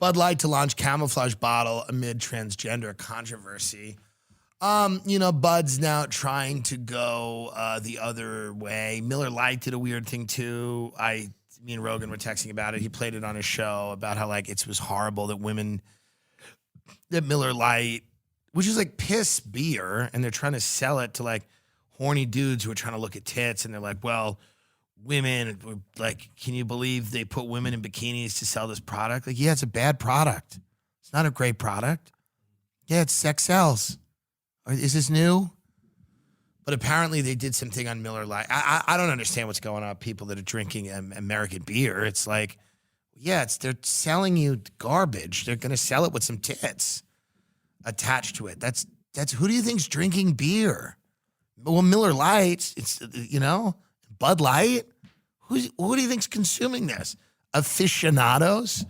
Bud Light to launch camouflage bottle amid transgender controversy. Bud's now trying to go the other way. Miller Lite did a weird thing too. Me and Rogan were texting about it. He played it on his show about how it was horrible that Miller Lite, which is like piss beer, and they're trying to sell it to horny dudes who are trying to look at tits, and they're like, well, women, can you believe they put women in bikinis to sell this product? Yeah, it's a bad product. It's not a great product. Yeah, it's sex sells. Is this new? But apparently they did something on Miller Lite. I don't understand what's going on with people that are drinking American beer. It's they're selling you garbage. They're going to sell it with some tits attached to it. That's who do you think's drinking beer? Well, Miller Lite, it's, Bud Light. Who do you think's consuming this? Aficionados?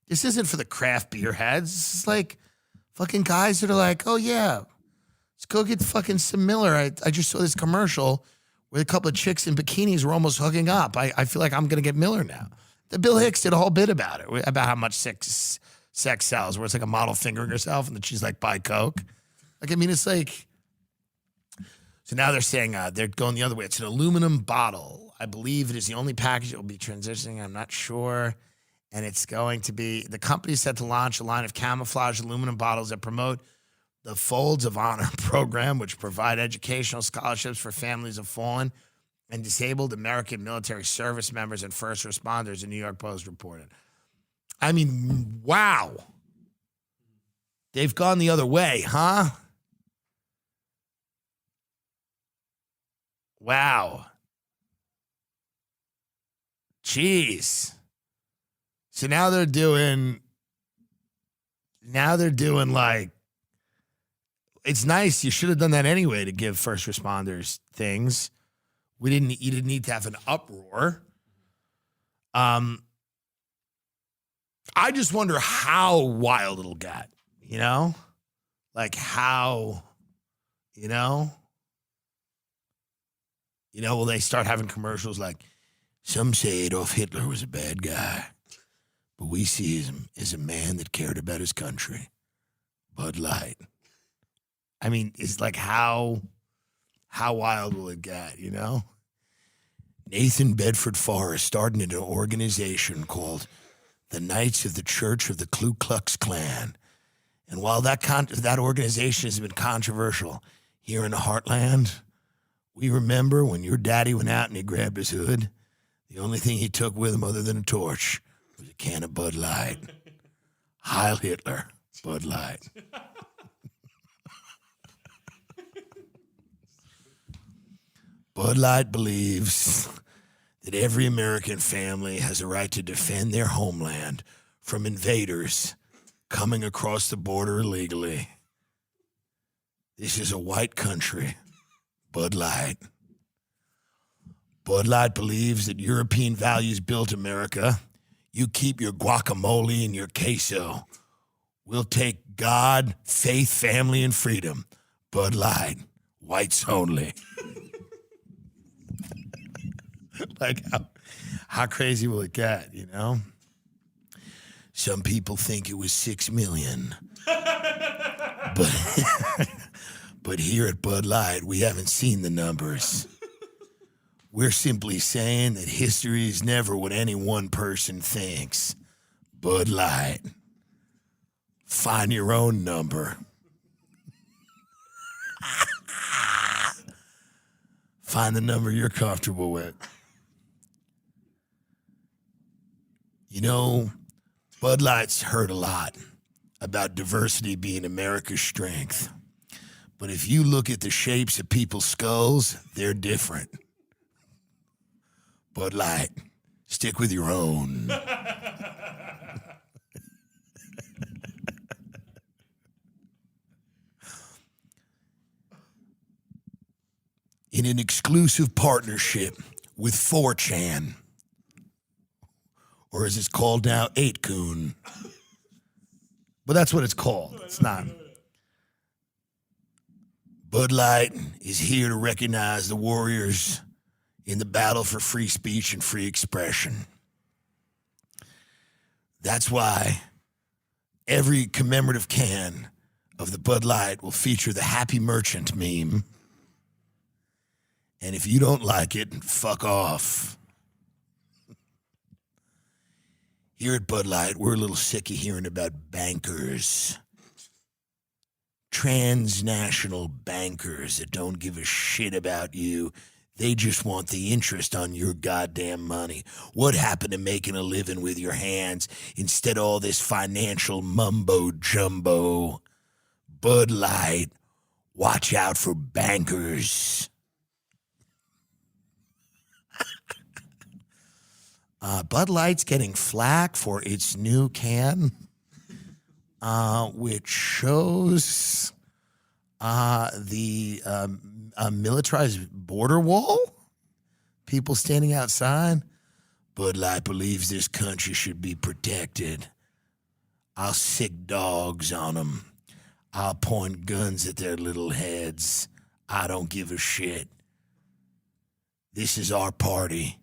This isn't for the craft beer heads. This is fucking guys that are oh yeah, let's go get fucking some Miller. I just saw this commercial where a couple of chicks in bikinis were almost hooking up. I feel like I'm going to get Miller now. The Bill Hicks did a whole bit about it, about how much sex sells, where it's a model fingering herself and then she's buy Coke. It's so now they're saying they're going the other way. It's an aluminum bottle. I believe it is the only package that will be transitioning. I'm not sure. And it's going to be, the company set to launch a line of camouflage aluminum bottles that promote the Folds of Honor program, which provide educational scholarships for families of fallen and disabled American military service members and first responders, the New York Post reported. Wow. They've gone the other way, huh? Wow. Jeez. So now they're doing it's nice. You should have done that anyway to give first responders things. You didn't need to have an uproar. I just wonder how wild it'll get, how, will they start having commercials some say Adolf Hitler was a bad guy, but we see him as a man that cared about his country. Bud Light. It's how wild will it get, Nathan Bedford Forrest started an organization called the Knights of the Church of the Ku Klux Klan. And while that organization has been controversial here in the Heartland, we remember when your daddy went out and he grabbed his hood, the only thing he took with him other than a torch was a can of Bud Light. Heil Hitler, Bud Light. Bud Light believes that every American family has a right to defend their homeland from invaders coming across the border illegally. This is a white country. Bud Light. Bud Light believes that European values built America. You keep your guacamole and your queso. We'll take God, faith, family, and freedom. Bud Light. Whites only. How crazy will it get, Some people think it was 6 million. But here at Bud Light, we haven't seen the numbers. We're simply saying that history is never what any one person thinks. Bud Light. Find your own number. Find the number you're comfortable with. Bud Light's heard a lot about diversity being America's strength. But if you look at the shapes of people's skulls, they're different. Bud Light, stick with your own. In an exclusive partnership with 4chan, or as it's called now, 8kun. But that's what it's called. It's not. Bud Light is here to recognize the warriors in the battle for free speech and free expression. That's why Every commemorative can of the Bud Light will feature the Happy Merchant meme. And if you don't like it, fuck off. Here at Bud Light, we're a little sick of hearing about bankers. Transnational bankers that don't give a shit about you. They just want the interest on your goddamn money. What happened to making a living with your hands instead of all this financial mumbo jumbo? Bud Light, watch out for bankers. Bud Light's getting flack for its new can, which shows the militarized border wall. People standing outside. Bud Light believes this country should be protected. I'll sick dogs on them. I'll point guns at their little heads. I don't give a shit. This is our party.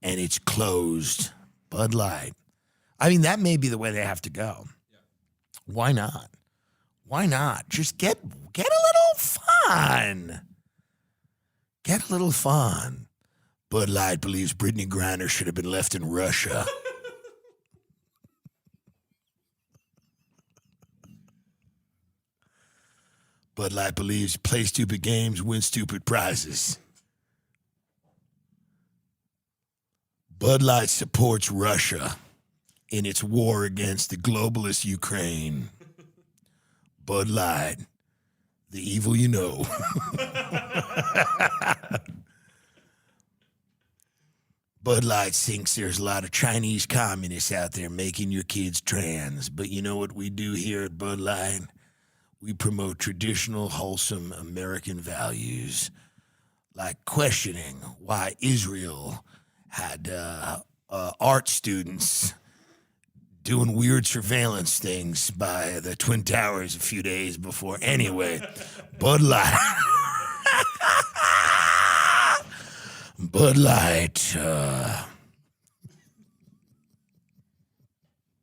And it's closed. Bud Light. I mean, that may be the way they have to go. Yeah. Why not? Why not? Just get a little fun. Get a little fun. Bud Light believes Brittany Griner should have been left in Russia. Bud Light believes play stupid games, win stupid prizes. Bud Light supports Russia in its war against the globalist Ukraine. Bud Light, the evil you know. Bud Light thinks there's a lot of Chinese communists out there making your kids trans. But you know what we do here at Bud Light? We promote traditional, wholesome American values, like questioning why Israel had art students doing weird surveillance things by the Twin Towers a few days before. Anyway, Bud Light. Bud Light.